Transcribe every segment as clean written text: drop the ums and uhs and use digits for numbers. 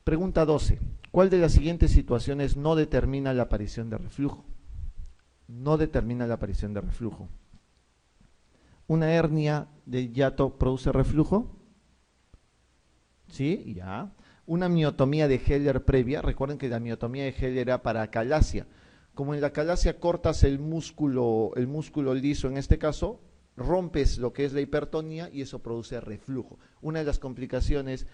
Pregunta 12. ¿Cuál de las siguientes situaciones no determina la aparición de reflujo? No determina la aparición de reflujo. ¿Una hernia de hiato produce reflujo? ¿Sí? Ya. ¿Una miotomía de Heller previa? Recuerden que la miotomía de Heller era para acalasia. Como en la acalasia cortas el músculo liso, en este caso, rompes lo que es la hipertonía y eso produce reflujo. Una de las complicaciones,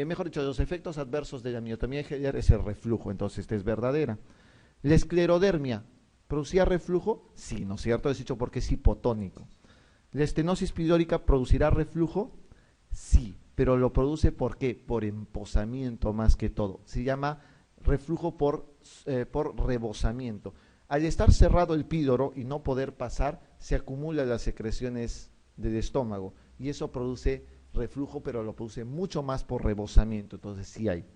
mejor dicho, los efectos adversos de la miotomía de Heller es el reflujo, entonces esta es verdadera. La esclerodermia, ¿producía reflujo? Sí, ¿no es cierto? Es dicho porque es hipotónico. ¿La estenosis pilórica producirá reflujo? Sí, pero lo produce ¿por qué? Por emposamiento más que todo. Se llama reflujo por rebosamiento. Al estar cerrado el píloro y no poder pasar, se acumulan las secreciones del estómago y eso produce reflujo, pero lo produce mucho más por rebosamiento, entonces sí hay.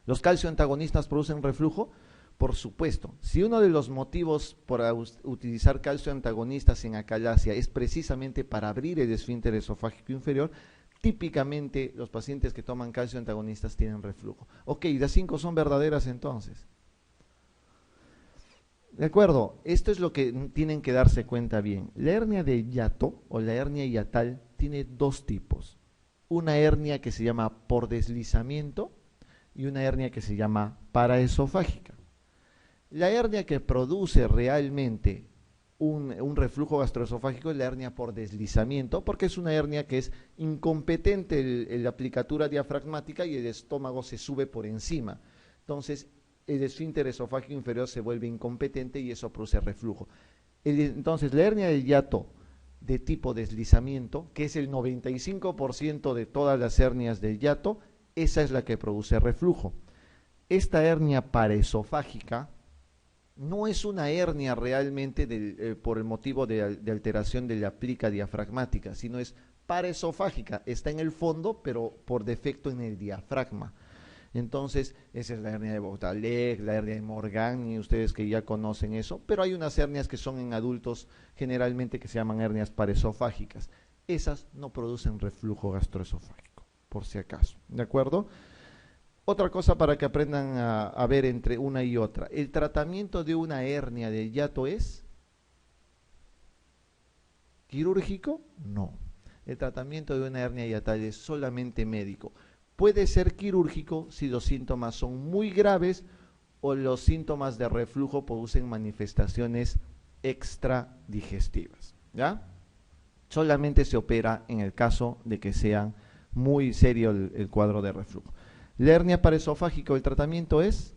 ¿Los calcio antagonistas producen reflujo? Por supuesto. Si uno de los motivos por utilizar calcio antagonistas en acalasia es precisamente para abrir el esfínter esofágico inferior, típicamente los pacientes que toman calcio antagonistas tienen reflujo. Ok, las 5 son verdaderas entonces. De acuerdo, esto es lo que tienen que darse cuenta bien. La hernia de hiato o la hernia hiatal tiene dos tipos. Una hernia que se llama por deslizamiento y una hernia que se llama paraesofágica. La hernia que produce realmente un reflujo gastroesofágico es la hernia por deslizamiento, porque es una hernia que es incompetente en la aplicatura diafragmática y el estómago se sube por encima. Entonces, el esfínter esofágico inferior se vuelve incompetente y eso produce reflujo. Entonces, la hernia del hiato de tipo deslizamiento, que es el 95% de todas las hernias del hiato, esa es la que produce reflujo. Esta hernia paraesofágica no es una hernia realmente por el motivo de alteración de la plica diafragmática, sino es paraesofágica, está en el fondo, pero por defecto en el diafragma. Entonces, esa es la hernia de Boutalek, la hernia de Morgagni, ustedes que ya conocen eso, pero hay unas hernias que son en adultos generalmente que se llaman hernias paraesofágicas. Esas no producen reflujo gastroesofágico, por si acaso, ¿de acuerdo? Otra cosa para que aprendan a ver entre una y otra. El tratamiento de una hernia de hiato es quirúrgico, no. El tratamiento de una hernia hiatal es solamente médico. Puede ser quirúrgico si los síntomas son muy graves o los síntomas de reflujo producen manifestaciones extradigestivas, ¿ya? Solamente se opera en el caso de que sea muy serio el cuadro de reflujo. La hernia paraesofágica, el tratamiento es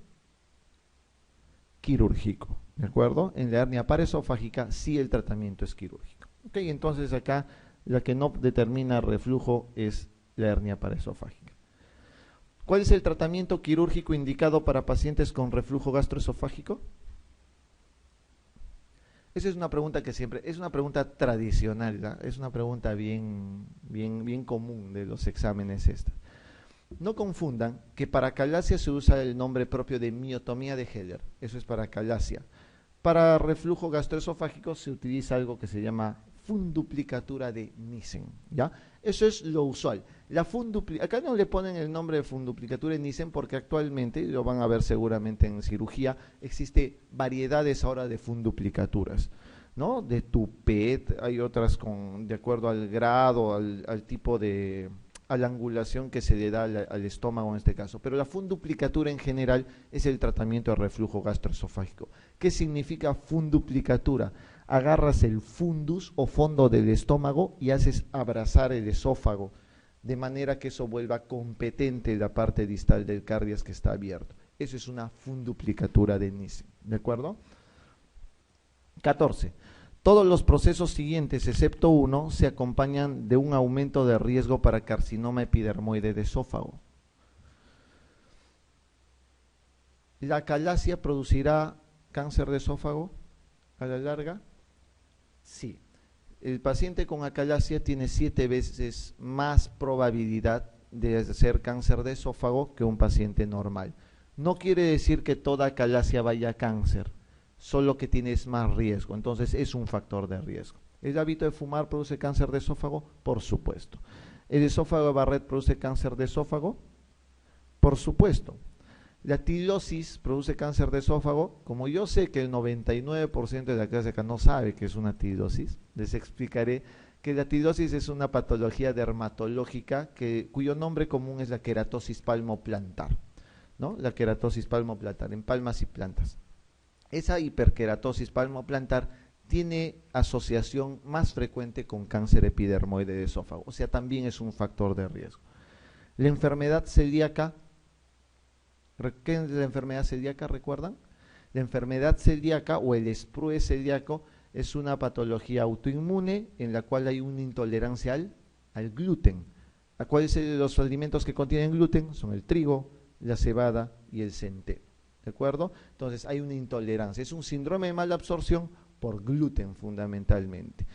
quirúrgico, ¿de acuerdo? En la hernia paraesofágica sí el tratamiento es quirúrgico. Ok, entonces acá la que no determina reflujo es la hernia paraesofágica. ¿Cuál es el tratamiento quirúrgico indicado para pacientes con reflujo gastroesofágico? Esa es una pregunta que siempre, es una pregunta tradicional, ¿verdad? Es una pregunta bien común de los exámenes esta. No confundan que para acalasia se usa el nombre propio de miotomía de Heller, eso es para acalasia. Para reflujo gastroesofágico se utiliza algo que se llama funduplicatura de Nissen, ¿ya? Eso es lo usual. Acá no le ponen el nombre de funduplicatura de Nissen porque actualmente, lo van a ver seguramente en cirugía, existe variedades ahora de funduplicaturas, ¿no? De tupet, hay otras de acuerdo al grado, al tipo de a la angulación que se le da al estómago en este caso, pero la funduplicatura en general es el tratamiento de reflujo gastroesofágico. ¿Qué significa funduplicatura? Agarras el fundus o fondo del estómago y haces abrazar el esófago, de manera que eso vuelva competente la parte distal del cardias que está abierto. Eso es una funduplicatura de Nissen, ¿de acuerdo? 14. Todos los procesos siguientes, excepto uno, se acompañan de un aumento de riesgo para carcinoma epidermoide de esófago. ¿La acalasia producirá cáncer de esófago a la larga? Sí. El paciente con acalasia tiene 7 veces más probabilidad de hacer cáncer de esófago que un paciente normal. No quiere decir que toda acalasia vaya a cáncer, solo que tienes más riesgo, entonces es un factor de riesgo. ¿El hábito de fumar produce cáncer de esófago? Por supuesto. ¿El esófago de Barrett produce cáncer de esófago? Por supuesto. La tirosis produce cáncer de esófago. Como yo sé que el 99% de la clase acá no sabe qué es una tirosis, les explicaré que la tirosis es una patología dermatológica cuyo nombre común es la queratosis palmoplantar, ¿no? La queratosis palmoplantar, en palmas y plantas. Esa hiperqueratosis palmoplantar tiene asociación más frecuente con cáncer epidermoide de esófago, o sea, también es un factor de riesgo. La enfermedad celíaca, ¿qué es la enfermedad celíaca? ¿Recuerdan? La enfermedad celíaca o el sprue celíaco es una patología autoinmune en la cual hay una intolerancia al gluten. ¿A cuáles son los alimentos que contienen gluten? Son el trigo, la cebada y el centeno. ¿De acuerdo? Entonces hay una intolerancia. Es un síndrome de mala absorción por gluten fundamentalmente.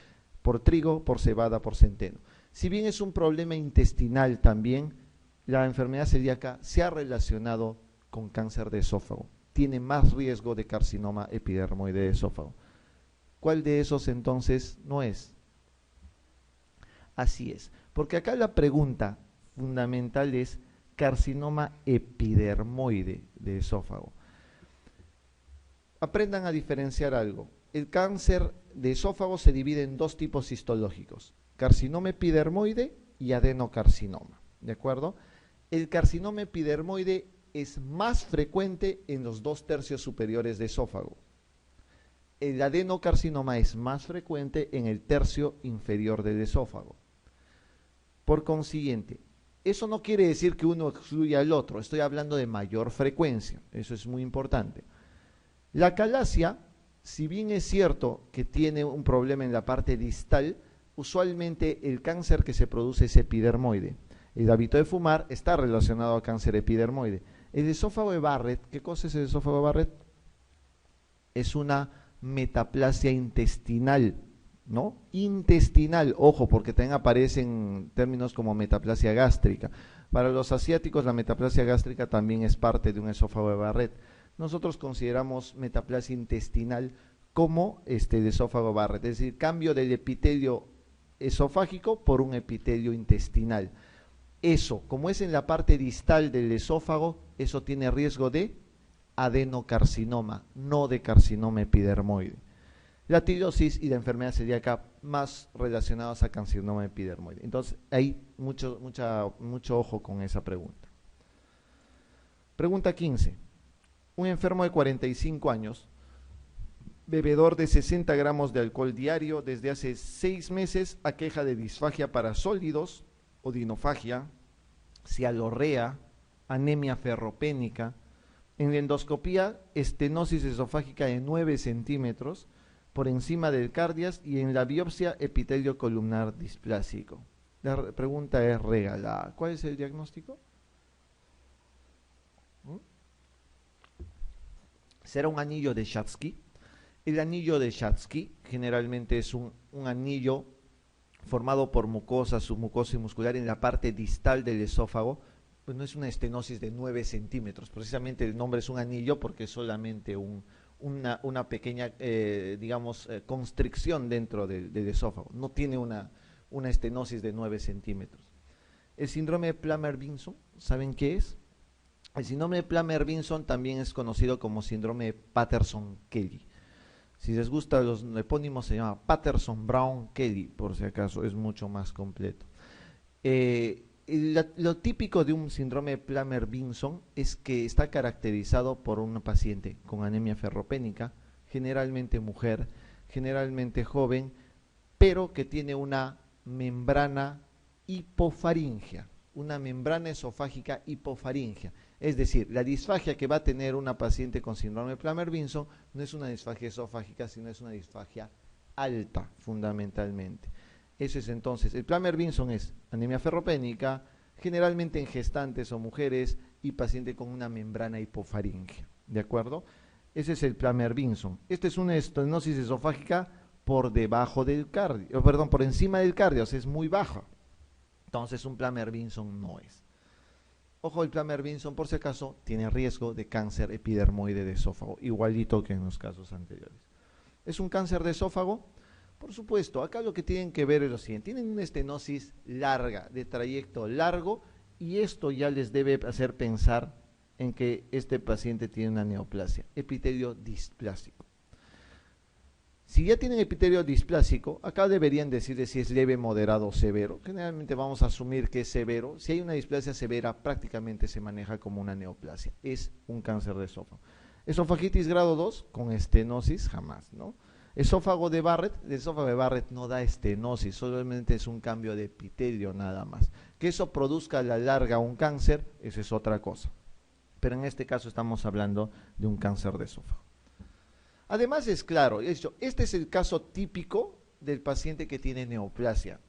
Por trigo, por cebada, por centeno. Si bien es un problema intestinal también, la enfermedad celíaca se ha relacionado con cáncer de esófago. Tiene más riesgo de carcinoma epidermoide de esófago. ¿Cuál de esos entonces no es? Así es, porque acá la pregunta fundamental es carcinoma epidermoide de esófago. Aprendan a diferenciar algo. El cáncer de esófago se divide en dos tipos histológicos, carcinoma epidermoide y adenocarcinoma, ¿de acuerdo? El carcinoma epidermoide es más frecuente en los 2/3 superiores de esófago. El adenocarcinoma es más frecuente en el tercio inferior del esófago. Por consiguiente, eso no quiere decir que uno excluya al otro, estoy hablando de mayor frecuencia, eso es muy importante. La calasia, si bien es cierto que tiene un problema en la parte distal, usualmente el cáncer que se produce es epidermoide. El hábito de fumar está relacionado al cáncer epidermoide. El esófago de Barrett, ¿qué cosa es el esófago de Barrett? Es una metaplasia intestinal, ¿no? Intestinal, ojo, porque también aparecen términos como metaplasia gástrica. Para los asiáticos la metaplasia gástrica también es parte de un esófago de Barrett. Nosotros consideramos metaplasia intestinal como el esófago de Barrett, es decir, cambio del epitelio esofágico por un epitelio intestinal. Eso, como es en la parte distal del esófago, eso tiene riesgo de adenocarcinoma, no de carcinoma epidermoide. La tirosis y la enfermedad celíaca más relacionadas a carcinoma epidermoide. Entonces, hay mucho ojo con esa pregunta. Pregunta 15. Un enfermo de 45 años, bebedor de 60 gramos de alcohol diario, desde hace 6 meses aqueja de disfagia para sólidos, odinofagia, cialorrea, anemia ferropénica. En la endoscopía, estenosis esofágica de 9 centímetros por encima del cardias y en la biopsia epitelio columnar displásico. La pregunta es regalada. ¿Cuál es el diagnóstico? Será un anillo de Schatzky. El anillo de Schatzky generalmente es un anillo formado por mucosa, submucosa y muscular en la parte distal del esófago. Pues no es una estenosis de 9 centímetros, precisamente el nombre es un anillo porque es solamente una pequeña, constricción dentro del esófago, no tiene una estenosis de 9 centímetros. El síndrome de Plummer-Vinson, ¿saben qué es? El síndrome de Plummer-Vinson también es conocido como síndrome de Patterson-Kelly. Si les gusta los epónimos se llama Patterson-Brown-Kelly, por si acaso, es mucho más completo. Lo típico de un síndrome de Plummer-Vinson es que está caracterizado por un paciente con anemia ferropénica, generalmente mujer, generalmente joven, pero que tiene una membrana hipofaringia, una membrana esofágica hipofaringia. Es decir, la disfagia que va a tener una paciente con síndrome de Plummer-Vinson no es una disfagia esofágica, sino es una disfagia alta, fundamentalmente. Eso es entonces, el Plummer-Vinson es anemia ferropénica, generalmente en gestantes o mujeres y paciente con una membrana hipofaringia, ¿de acuerdo? Ese es el Plummer-Vinson. Esta es una estenosis esofágica por debajo del cardio, por encima del cardio, o sea, es muy baja. Entonces un Plummer-Vinson no es. Ojo, el Plummer-Vinson, por si acaso, tiene riesgo de cáncer epidermoide de esófago, igualito que en los casos anteriores. ¿Es un cáncer de esófago? Por supuesto, acá lo que tienen que ver es lo siguiente, tienen una estenosis larga, de trayecto largo Y esto ya les debe hacer pensar en que este paciente tiene una neoplasia, epitelio displásico. Si ya tienen epitelio displásico, acá deberían decirles si es leve, moderado o severo. Generalmente vamos a asumir que es severo. Si hay una displasia severa, prácticamente se maneja como una neoplasia. Es un cáncer de esófago. Esofagitis grado 2 con estenosis, jamás, ¿no? Esófago de Barrett, el esófago de Barrett no da estenosis, solamente es un cambio de epitelio nada más. Que eso produzca a la larga un cáncer, eso es otra cosa. Pero en este caso estamos hablando de un cáncer de esófago. Además es claro, este es el caso típico del paciente que tiene neoplasia.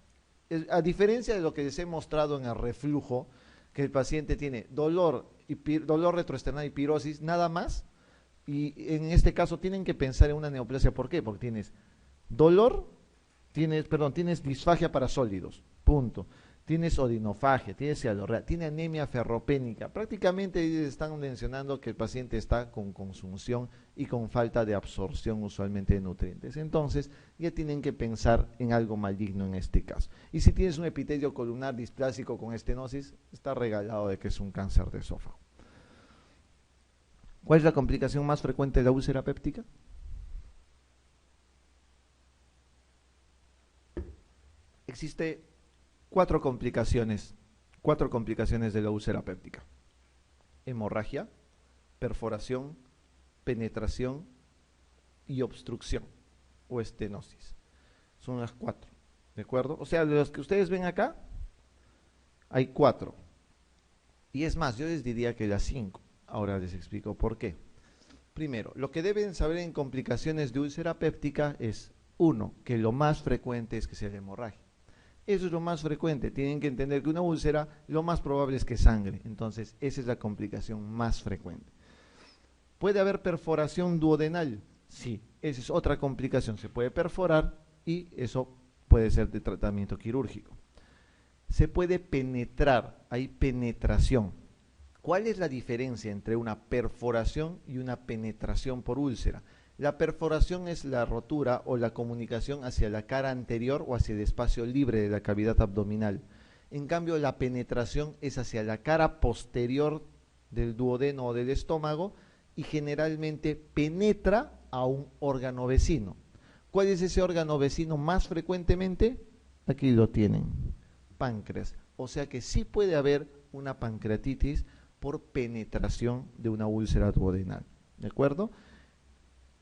A diferencia de lo que les he mostrado en el reflujo, que el paciente tiene dolor retroesternal y pirosis, nada más, y en este caso tienen que pensar en una neoplasia. ¿Por qué? Porque tienes tienes disfagia para sólidos, punto. Tienes odinofagia, tienes cialorrea, tiene anemia ferropénica. Prácticamente están mencionando que el paciente está con consunción y con falta de absorción usualmente de nutrientes. Entonces, ya tienen que pensar en algo maligno en este caso. Y si tienes un epitelio columnar displásico con estenosis, está regalado de que es un cáncer de esófago. ¿Cuál es la complicación más frecuente de la úlcera péptica? Existe cuatro complicaciones de la úlcera péptica: hemorragia, perforación, penetración y obstrucción o estenosis. Son las cuatro, ¿de acuerdo? O sea, de los que ustedes ven acá, hay cuatro. Y es más, yo les diría que las cinco. Ahora les explico por qué. Primero, lo que deben saber en complicaciones de úlcera péptica es, uno, que lo más frecuente es que sea la hemorragia. Eso es lo más frecuente. Tienen que entender que una úlcera lo más probable es que sangre. Entonces, esa es la complicación más frecuente. ¿Puede haber perforación duodenal? Sí, esa es otra complicación. Se puede perforar y eso puede ser de tratamiento quirúrgico. Se puede penetrar, hay penetración. ¿Cuál es la diferencia entre una perforación y una penetración por úlcera? La perforación es la rotura o la comunicación hacia la cara anterior o hacia el espacio libre de la cavidad abdominal. En cambio, la penetración es hacia la cara posterior del duodeno o del estómago y generalmente penetra a un órgano vecino. ¿Cuál es ese órgano vecino más frecuentemente? Aquí lo tienen, páncreas. O sea que sí puede haber una pancreatitis por penetración de una úlcera duodenal. ¿De acuerdo?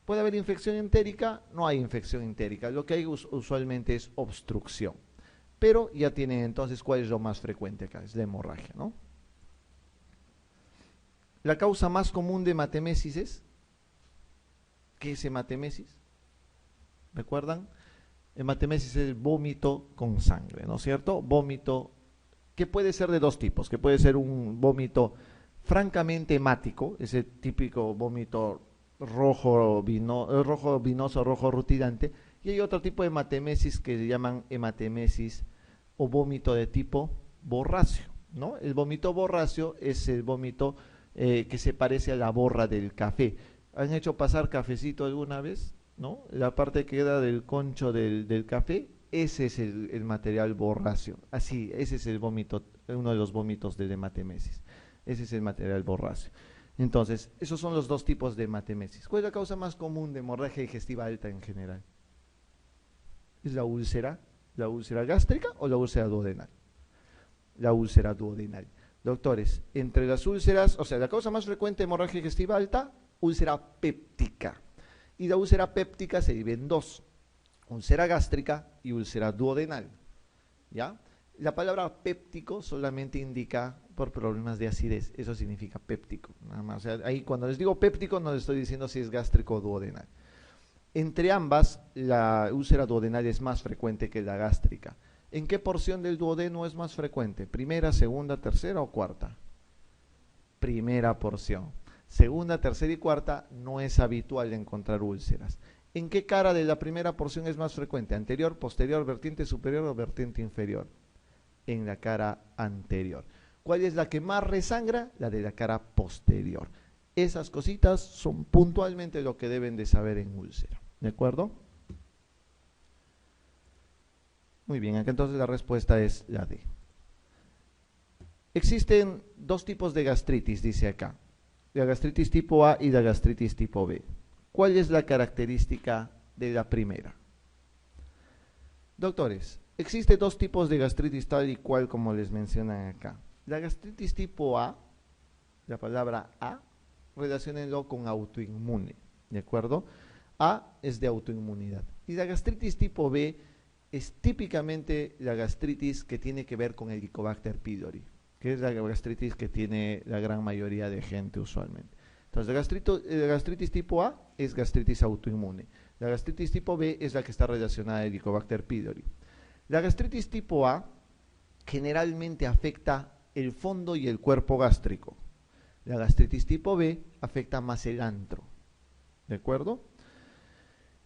¿Puede haber infección entérica? No hay infección entérica. Lo que hay usualmente es obstrucción. Pero ya tienen entonces cuál es lo más frecuente acá, es la hemorragia, ¿no? La causa más común de hematemesis es, ¿qué es hematemesis? ¿Recuerdan? Hematemesis es el vómito con sangre, ¿no es cierto? Vómito que puede ser de dos tipos, que puede ser un vómito francamente hemático, ese típico vómito rojo vinoso, rojo rutilante, y hay otro tipo de hematemesis que se llaman hematemesis o vómito de tipo borráceo, ¿no? El vómito borráceo es el vómito que se parece a la borra del café. ¿Han hecho pasar cafecito alguna vez? ¿No? La parte que queda del concho del café, ese es el material borráceo. Así, ese es el vómito, uno de los vómitos de hematemesis. Ese es el material borráceo. Entonces, esos son los dos tipos de hematemesis. ¿Cuál es la causa más común de hemorragia digestiva alta en general? ¿Es la úlcera gástrica o la úlcera duodenal? La úlcera duodenal. Doctores, entre las úlceras, o sea, la causa más frecuente de hemorragia digestiva alta, úlcera péptica. Y la úlcera péptica se divide en dos: úlcera gástrica y úlcera duodenal. ¿Ya? La palabra péptico solamente indica por problemas de acidez, eso significa péptico, nada más. O sea, ahí cuando les digo péptico no les estoy diciendo si es gástrico o duodenal. Entre ambas, la úlcera duodenal es más frecuente que la gástrica. ¿En qué porción del duodeno es más frecuente? ¿Primera, segunda, tercera o cuarta? Primera porción. Segunda, tercera y cuarta no es habitual encontrar úlceras. ¿En qué cara de la primera porción es más frecuente? ¿Anterior, posterior, vertiente superior o vertiente inferior? En la cara anterior. ¿Cuál es la que más resangra? La de la cara posterior. Esas cositas son puntualmente lo que deben de saber en úlcera. ¿De acuerdo? Muy bien, acá entonces la respuesta es la D. Existen dos tipos de gastritis, dice acá. La gastritis tipo A y la gastritis tipo B. ¿Cuál es la característica de la primera? Doctores, existen dos tipos de gastritis tal y cual como les mencionan acá. La gastritis tipo A, la palabra A, relaciónenlo con autoinmune, ¿de acuerdo? A es de autoinmunidad. Y la gastritis tipo B es típicamente la gastritis que tiene que ver con el Helicobacter pylori, que es la gastritis que tiene la gran mayoría de gente usualmente. Entonces, la gastritis tipo A es gastritis autoinmune. La gastritis tipo B es la que está relacionada al Helicobacter pylori. La gastritis tipo A generalmente afecta el fondo y el cuerpo gástrico. La gastritis tipo B afecta más el antro. ¿De acuerdo?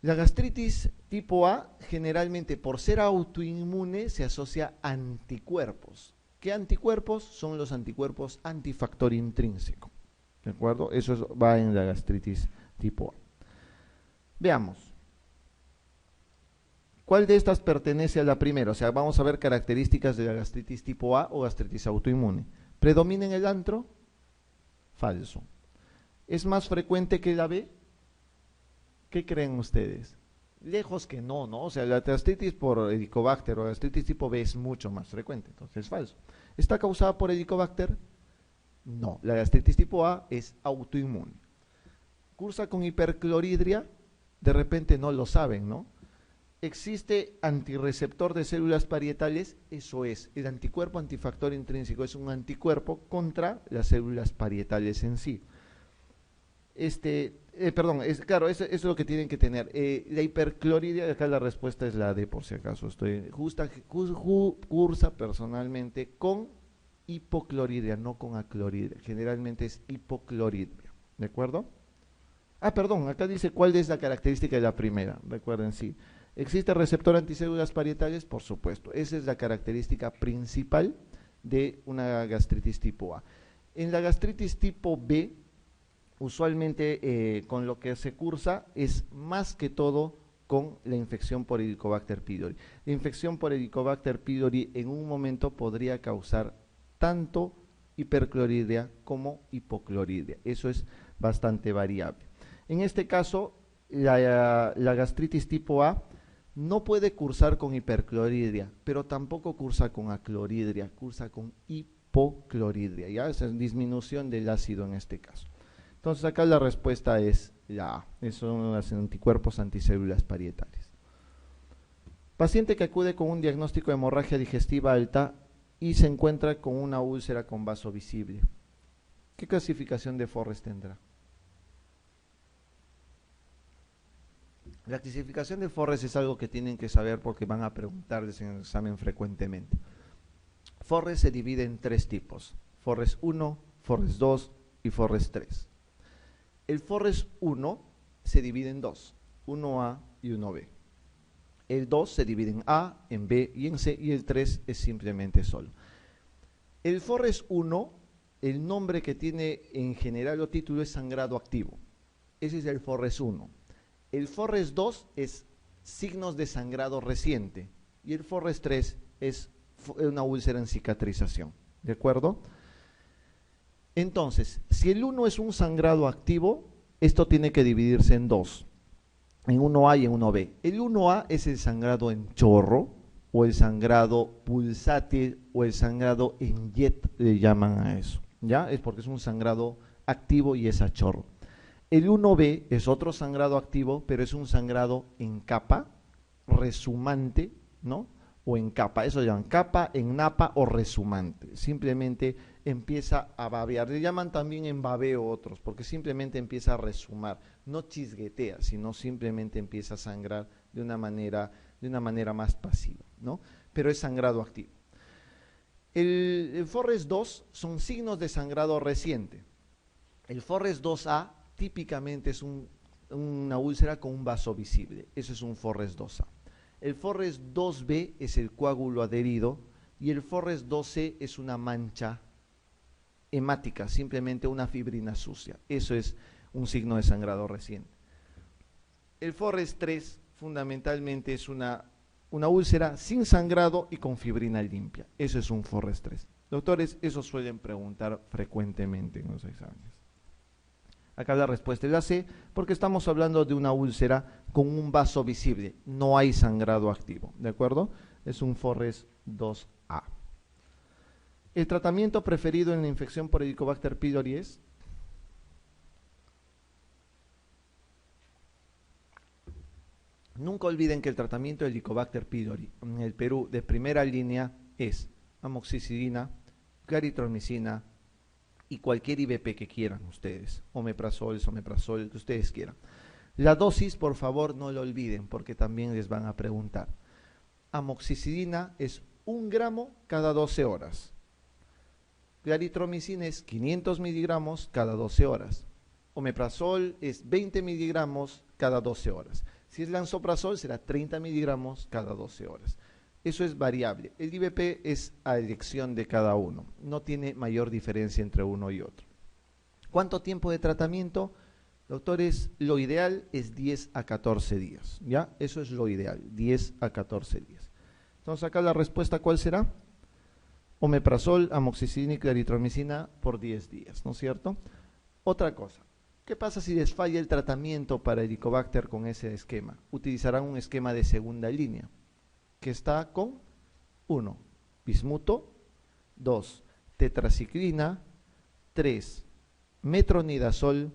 La gastritis tipo A generalmente por ser autoinmune se asocia a anticuerpos. ¿Qué anticuerpos? Son los anticuerpos antifactor intrínseco. ¿De acuerdo? Eso va en la gastritis tipo A. Veamos. ¿Cuál de estas pertenece a la primera? O sea, vamos a ver características de la gastritis tipo A o gastritis autoinmune. ¿Predomina en el antro? Falso. ¿Es más frecuente que la B? ¿Qué creen ustedes? Lejos que no, ¿no? O sea, la gastritis por Helicobacter o gastritis tipo B es mucho más frecuente, entonces es falso. ¿Está causada por Helicobacter? No, la gastritis tipo A es autoinmune. ¿Cursa con hipercloridria? De repente no lo saben, ¿no? ¿Existe antirreceptor de células parietales? Eso es, el anticuerpo antifactor intrínseco es un anticuerpo contra las células parietales en sí. Claro, eso es lo que tienen que tener. La hipercloridria, acá la respuesta es la D, por si acaso. Cursa personalmente con hipocloridria, no con acloridria. Generalmente es hipocloridria, ¿de acuerdo? Perdón, acá dice cuál es la característica de la primera. Recuerden, sí. ¿Existe receptor anticélulas parietales? Por supuesto. Esa es la característica principal de una gastritis tipo A. En la gastritis tipo B, usualmente con lo que se cursa es más que todo con la infección por Helicobacter pylori. La infección por Helicobacter pylori en un momento podría causar tanto hipercloridria como hipocloridria. Eso es bastante variable. En este caso, la gastritis tipo A no puede cursar con hipercloridria, pero tampoco cursa con acloridria, cursa con hipocloridria, ¿ya? Esa es disminución del ácido en este caso. Entonces acá la respuesta es la A, son los anticuerpos anticélulas parietales. Paciente que acude con un diagnóstico de hemorragia digestiva alta y se encuentra con una úlcera con vaso visible. ¿Qué clasificación de Forrest tendrá? La clasificación de Forrest es algo que tienen que saber porque van a preguntarles en el examen frecuentemente. Forrest se divide en tres tipos: Forrest 1, Forrest 2 y Forrest 3. El Forrest 1 se divide en dos, 1A y 1B. El 2 se divide en A, en B y en C, y el 3 es simplemente solo. El Forrest 1, el nombre que tiene en general o título es sangrado activo. Ese es el Forrest 1. El Forrest 2 es signos de sangrado reciente y el Forrest 3 es una úlcera en cicatrización. ¿De acuerdo? Entonces, si el 1 es un sangrado activo, esto tiene que dividirse en dos, en 1A y en 1B. El 1A es el sangrado en chorro, o el sangrado pulsátil, o el sangrado en jet, le llaman a eso. ¿Ya? Es porque es un sangrado activo y es a chorro. El 1B es otro sangrado activo, pero es un sangrado en capa, resumante, ¿no? O en capa, eso llaman capa, en napa o resumante. Simplemente empieza a babear. Le llaman también en babeo otros, porque simplemente empieza a resumar. No chisguetea, sino simplemente empieza a sangrar de una manera más pasiva, ¿no? Pero es sangrado activo. El Forrest 2 son signos de sangrado reciente. El Forrest 2A típicamente es una úlcera con un vaso visible. Eso es un Forrest 2A. El Forrest 2B es el coágulo adherido y el Forrest 2C es una mancha hemática, simplemente una fibrina sucia. Eso es un signo de sangrado reciente. El Forrest 3 fundamentalmente es una úlcera sin sangrado y con fibrina limpia. Eso es un Forrest 3. Doctores, eso suelen preguntar frecuentemente en los exámenes. Acá la respuesta es la C, porque estamos hablando de una úlcera con un vaso visible, no hay sangrado activo, ¿de acuerdo? Es un Forres 2A. El tratamiento preferido en la infección por Helicobacter pylori es... Nunca olviden que el tratamiento de Helicobacter pylori en el Perú de primera línea es amoxicilina, claritromicina y cualquier IVP que quieran ustedes, omeprazol, someprazol, que ustedes quieran. La dosis, por favor, no lo olviden, porque también les van a preguntar. Amoxicilina es 1 gramo cada 12 horas. Claritromicina es 500 miligramos cada 12 horas. Omeprazol es 20 miligramos cada 12 horas. Si es lansoprazol, será 30 miligramos cada 12 horas. Eso es variable. El IVP es a elección de cada uno. No tiene mayor diferencia entre uno y otro. ¿Cuánto tiempo de tratamiento? Doctores, lo ideal es 10 a 14 días. ¿Ya? Eso es lo ideal, 10 a 14 días. Entonces acá la respuesta, ¿cuál será? Omeprazol, amoxicilina y claritromicina por 10 días, ¿no es cierto? Otra cosa. ¿Qué pasa si les falla el tratamiento para Helicobacter con ese esquema? Utilizarán un esquema de segunda línea, que está con 1, bismuto, 2, tetraciclina, 3, metronidazol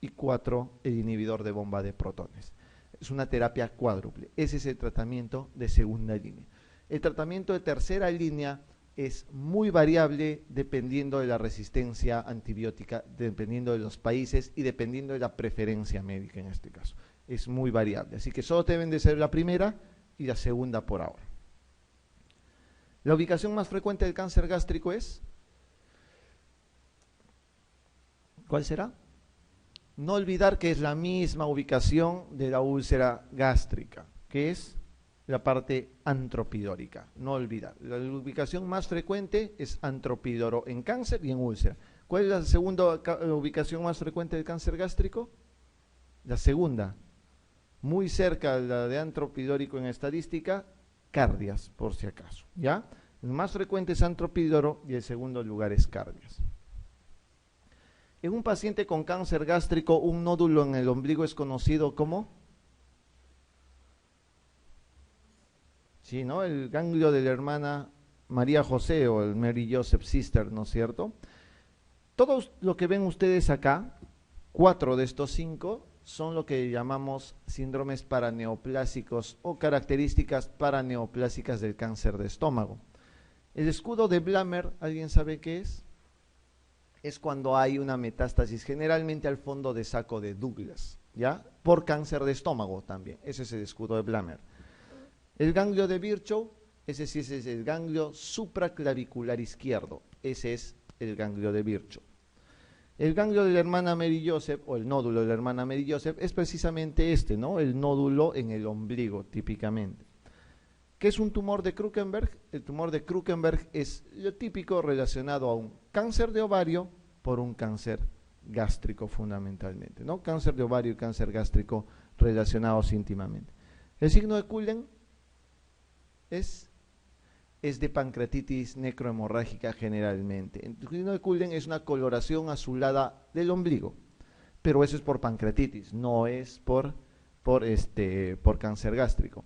y 4, el inhibidor de bomba de protones. Es una terapia cuádruple. Ese es el tratamiento de segunda línea. El tratamiento de tercera línea es muy variable dependiendo de la resistencia antibiótica, dependiendo de los países y dependiendo de la preferencia médica en este caso. Es muy variable. Así que solo deben de ser la primera y la segunda por ahora. La ubicación más frecuente del cáncer gástrico es... ¿Cuál será? No olvidar que es la misma ubicación de la úlcera gástrica, que es la parte antropidórica. No olvidar. La ubicación más frecuente es antropidoro en cáncer y en úlcera. ¿Cuál es la segunda ubicación más frecuente del cáncer gástrico? La segunda. Muy cerca de la de antropidórico en estadística, cardias, por si acaso, ¿ya? El más frecuente es antropidoro y el segundo lugar es cardias. En un paciente con cáncer gástrico, un nódulo en el ombligo es conocido como... Sí, ¿no? El ganglio de la hermana María José o el Mary Joseph Sister, ¿no es cierto? Todo lo que ven ustedes acá, 4 de estos 5, son lo que llamamos síndromes paraneoplásicos o características paraneoplásicas del cáncer de estómago. El escudo de Blammer, ¿alguien sabe qué es? Es cuando hay una metástasis, generalmente al fondo de saco de Douglas, ¿ya? Por cáncer de estómago también. Ese es el escudo de Blammer. El ganglio de Virchow, ese sí es el ganglio supraclavicular izquierdo. Ese es el ganglio de Virchow. El ganglio de la hermana Mary Joseph, o el nódulo de la hermana Mary Joseph, es precisamente este, ¿no? El nódulo en el ombligo, típicamente. ¿Qué es un tumor de Krukenberg? El tumor de Krukenberg es lo típico relacionado a un cáncer de ovario por un cáncer gástrico fundamentalmente, ¿no? Cáncer de ovario y cáncer gástrico relacionados íntimamente. El signo de Cullen es de pancreatitis necrohemorrágica generalmente. El signo de Cullen es una coloración azulada del ombligo, pero eso es por pancreatitis, no es por cáncer gástrico.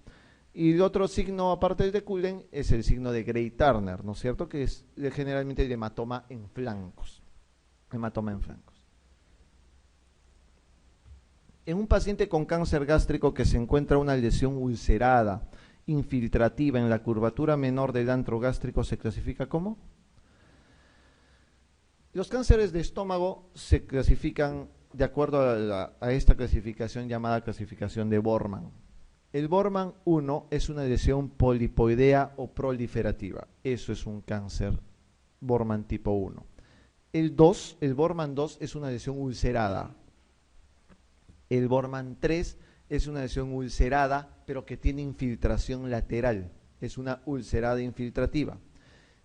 Y el otro signo, aparte del de Cullen, es el signo de Gray-Turner, ¿no es cierto? Que es generalmente el hematoma en flancos. Hematoma en flancos. En un paciente con cáncer gástrico que se encuentra una lesión ulcerada, infiltrativa en la curvatura menor del antro gástrico, ¿se clasifica como? Los cánceres de estómago se clasifican de acuerdo a esta clasificación llamada clasificación de Borman. El Borman 1 es una lesión polipoidea o proliferativa. Eso es un cáncer Borman tipo 1. El Borman 2 es una lesión ulcerada. El Borman 3 es una lesión ulcerada, pero que tiene infiltración lateral. Es una ulcerada infiltrativa.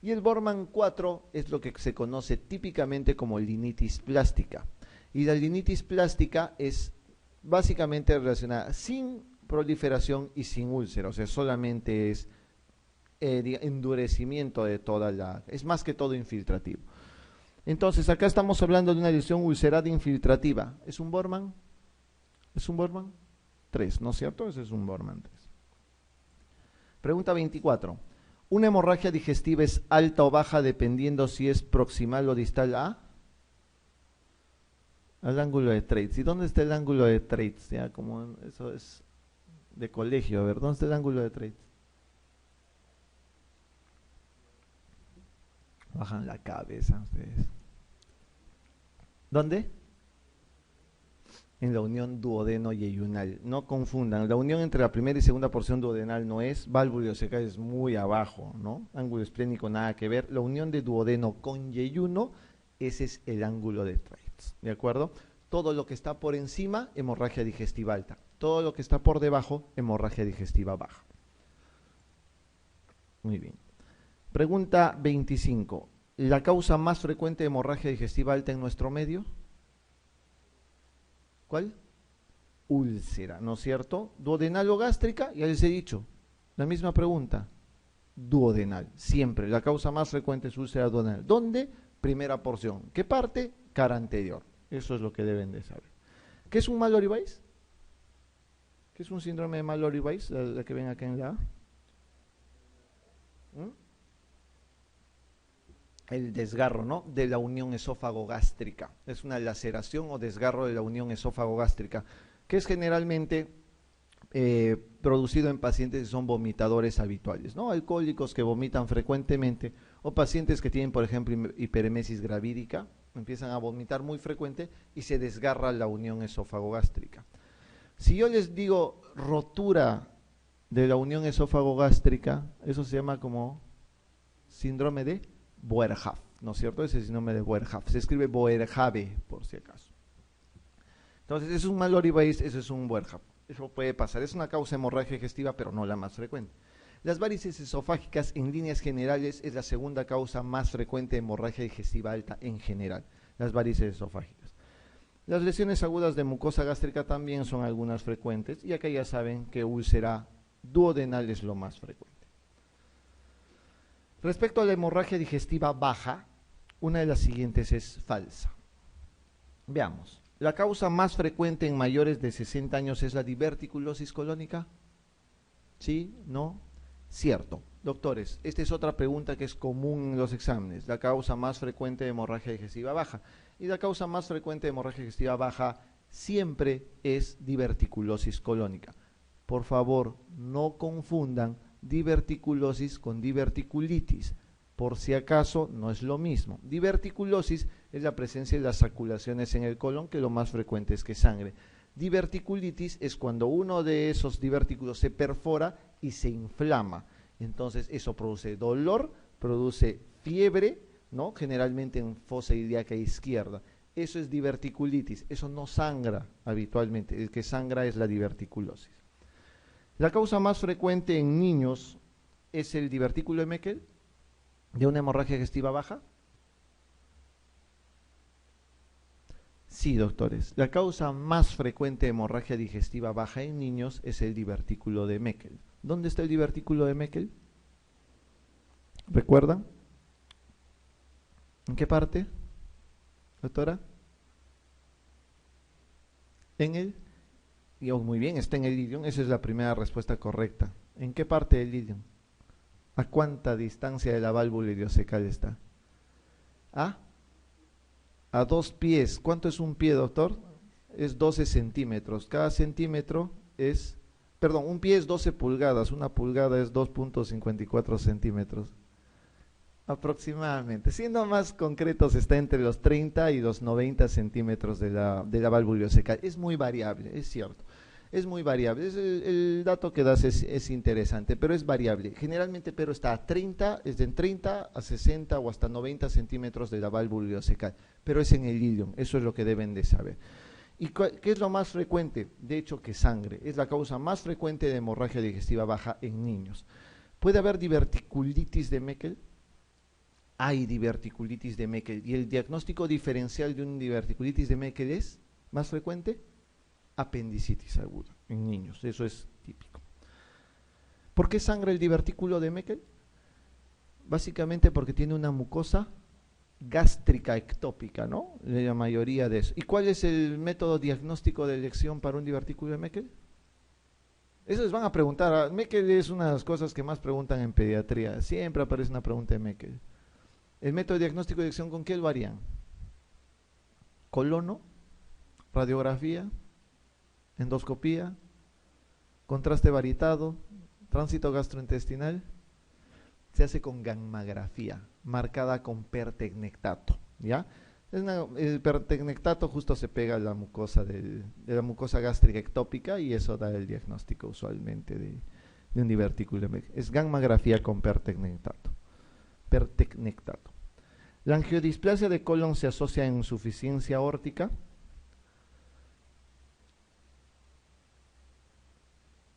Y el Borman 4 es lo que se conoce típicamente como linitis plástica. Y la linitis plástica es básicamente relacionada sin proliferación y sin úlcera, o sea, solamente es endurecimiento de toda la... Es más que todo infiltrativo. Entonces, acá estamos hablando de una lesión ulcerada infiltrativa. ¿Es un Bormann? ¿Es un Bormann? 3, ¿no es cierto? Ese es un Bormann 3. Pregunta 24. ¿Una hemorragia digestiva es alta o baja dependiendo si es proximal o distal al ángulo de Treitz? ¿Y dónde está el ángulo de Treitz? Ya, como eso es de colegio. A ver, ¿dónde está el ángulo de Treitz? Bajan la cabeza ustedes. ¿Dónde? En la unión duodeno-yeyunal. No confundan, la unión entre la primera y segunda porción duodenal no es, válvulo ileocecal es muy abajo, ¿no? Ángulo esplénico nada que ver. La unión de duodeno con yeyuno, ese es el ángulo de Treitz, ¿de acuerdo? Todo lo que está por encima, hemorragia digestiva alta. Todo lo que está por debajo, hemorragia digestiva baja. Muy bien. Pregunta 25. ¿La causa más frecuente de hemorragia digestiva alta en nuestro medio? ¿Cuál? Úlcera, ¿no es cierto? ¿Duodenal o gástrica? Ya les he dicho. La misma pregunta. Duodenal, siempre. La causa más frecuente es úlcera duodenal. ¿Dónde? Primera porción. ¿Qué parte? Cara anterior. Eso es lo que deben de saber. ¿Qué es un Mallory-Weiss? ¿Qué es un síndrome de Mallory-Weiss? La que ven acá en la A. El desgarro, ¿no? De la unión esófago-gástrica. Es una laceración o desgarro de la unión esófago-gástrica, que es generalmente producido en pacientes que son vomitadores habituales, ¿no? Alcohólicos que vomitan frecuentemente o pacientes que tienen, por ejemplo, hiperemesis gravídica, empiezan a vomitar muy frecuente y se desgarra la unión esófago-gástrica. Si yo les digo rotura de la unión esófago-gástrica, eso se llama como síndrome de Boerhaave, ¿no es cierto? Ese es el nombre de Boerhaave. Se escribe Boerhaave, por si acaso. Entonces, es un Mallory-Weiss, eso es un Boerhaave. Eso puede pasar. Es una causa hemorragia digestiva, pero no la más frecuente. Las varices esofágicas, en líneas generales, es la segunda causa más frecuente de hemorragia digestiva alta en general. Las varices esofágicas. Las lesiones agudas de mucosa gástrica también son algunas frecuentes, y acá ya saben que úlcera duodenal es lo más frecuente. Respecto a la hemorragia digestiva baja, una de las siguientes es falsa. Veamos. ¿La causa más frecuente en mayores de 60 años es la diverticulosis colónica? ¿Sí? ¿No? Cierto. Doctores, esta es otra pregunta que es común en los exámenes. La causa más frecuente de hemorragia digestiva baja. Y la causa más frecuente de hemorragia digestiva baja siempre es diverticulosis colónica. Por favor, no confundan diverticulosis con diverticulitis. Por si acaso, no es lo mismo. Diverticulosis es la presencia de las saculaciones en el colon, que lo más frecuente es que sangre. Diverticulitis es cuando uno de esos divertículos se perfora y se inflama. Entonces, eso produce dolor, produce fiebre, ¿no? Generalmente en fosa ilíaca izquierda. Eso es diverticulitis. Eso no sangra habitualmente. El que sangra es la diverticulosis. La causa más frecuente en niños es el divertículo de Meckel, de una hemorragia digestiva baja. Sí, doctores. La causa más frecuente de hemorragia digestiva baja en niños es el divertículo de Meckel. ¿Dónde está el divertículo de Meckel? ¿Recuerdan? ¿En qué parte, doctora? En el... muy bien, está en el ilion. Esa es la primera respuesta correcta. ¿En qué parte del ilion? ¿A cuánta distancia de la válvula ileocecal está? A 2 pies. ¿Cuánto es un pie, doctor? Es 12 centímetros. Cada centímetro es... Perdón, un pie es 12 pulgadas. Una pulgada es 2.54 centímetros. Aproximadamente. Siendo más concretos, está entre los 30 y los 90 centímetros de la válvula ileocecal. Es muy variable, es cierto. Es muy variable. El dato que das es interesante, pero es variable. Generalmente, pero está a 30, es de 30 a 60 o hasta 90 centímetros de la válvula ileocecal. Pero es en el ilion. Eso es lo que deben de saber. ¿Y qué es lo más frecuente? De hecho, que sangre. Es la causa más frecuente de hemorragia digestiva baja en niños. ¿Puede haber diverticulitis de Meckel? Hay diverticulitis de Meckel. ¿Y el diagnóstico diferencial de un diverticulitis de Meckel es más frecuente? Apendicitis aguda en niños. Eso es típico. ¿Por qué sangra el divertículo de Meckel? Básicamente porque tiene una mucosa gástrica ectópica, ¿no? La mayoría de eso. ¿Y cuál es el método diagnóstico de elección para un divertículo de Meckel? Eso les van a preguntar. Meckel es una de las cosas que más preguntan en pediatría. Siempre aparece una pregunta de Meckel. El método diagnóstico de elección, ¿con qué lo harían? Colono, radiografía, endoscopía, contraste varietado, tránsito gastrointestinal. Se hace con gammagrafía, marcada con pertecnectato, ¿ya? El pertecnectato justo se pega a la mucosa de la mucosa gástrica ectópica y eso da el diagnóstico usualmente de un divertículo. Es gammagrafía con pertecnectato. La angiodisplasia de colon se asocia a insuficiencia aórtica.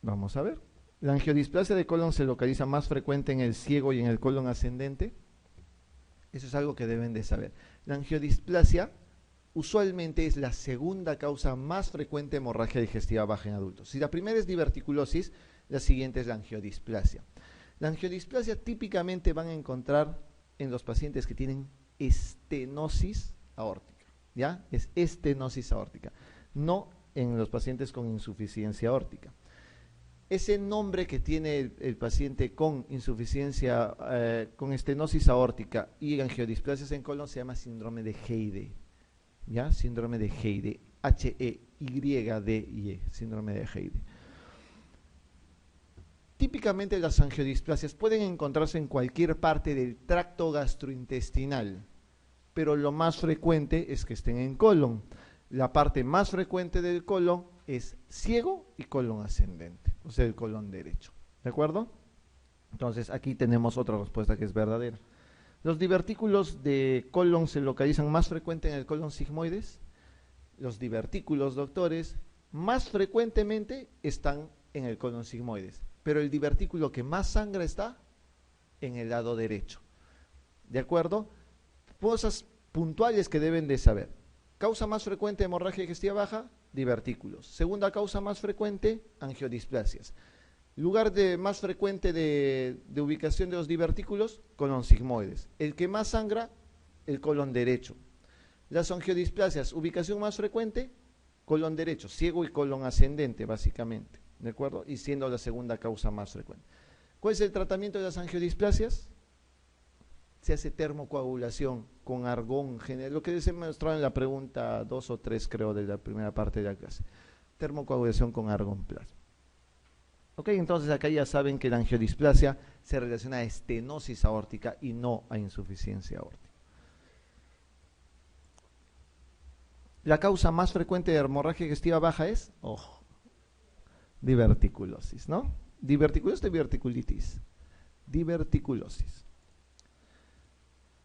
Vamos a ver. La angiodisplasia de colon se localiza más frecuente en el ciego y en el colon ascendente. Eso es algo que deben de saber. La angiodisplasia usualmente es la segunda causa más frecuente de hemorragia digestiva baja en adultos. Si la primera es diverticulosis, la siguiente es la angiodisplasia. La angiodisplasia típicamente van a encontrar en los pacientes que tienen estenosis aórtica, ¿ya? Es estenosis aórtica, no en los pacientes con insuficiencia aórtica. Ese nombre que tiene el paciente con insuficiencia, con estenosis aórtica y angiodisplasias en colon se llama síndrome de Heide, ¿ya? Síndrome de Heide, H-E-Y-D-I-E, síndrome de Heide. Típicamente las angiodisplasias pueden encontrarse en cualquier parte del tracto gastrointestinal, pero lo más frecuente es que estén en colon. La parte más frecuente del colon es ciego y colon ascendente, o sea, el colon derecho. ¿De acuerdo? Entonces, aquí tenemos otra respuesta que es verdadera. Los divertículos de colon se localizan más frecuente en el colon sigmoides. Los divertículos, doctores, más frecuentemente están en el colon sigmoides, pero el divertículo que más sangra está en el lado derecho. ¿De acuerdo? Cosas puntuales que deben de saber. Causa más frecuente de hemorragia digestiva baja, divertículos. Segunda causa más frecuente, angiodisplasias. Lugar más frecuente de ubicación de los divertículos, colon sigmoides. El que más sangra, el colon derecho. Las angiodisplasias, ubicación más frecuente, colon derecho, ciego y colon ascendente, básicamente. ¿De acuerdo? Y siendo la segunda causa más frecuente. ¿Cuál es el tratamiento de las angiodisplasias? Se hace termocoagulación con argón, lo que se mostró en la pregunta 2 o 3, creo, de la primera parte de la clase. Termocoagulación con argón plasma. Ok, entonces acá ya saben que la angiodisplasia se relaciona a estenosis aórtica y no a insuficiencia aórtica. La causa más frecuente de hemorragia digestiva baja es, ojo, diverticulosis, ¿no? Diverticulosis, diverticulitis. Diverticulosis.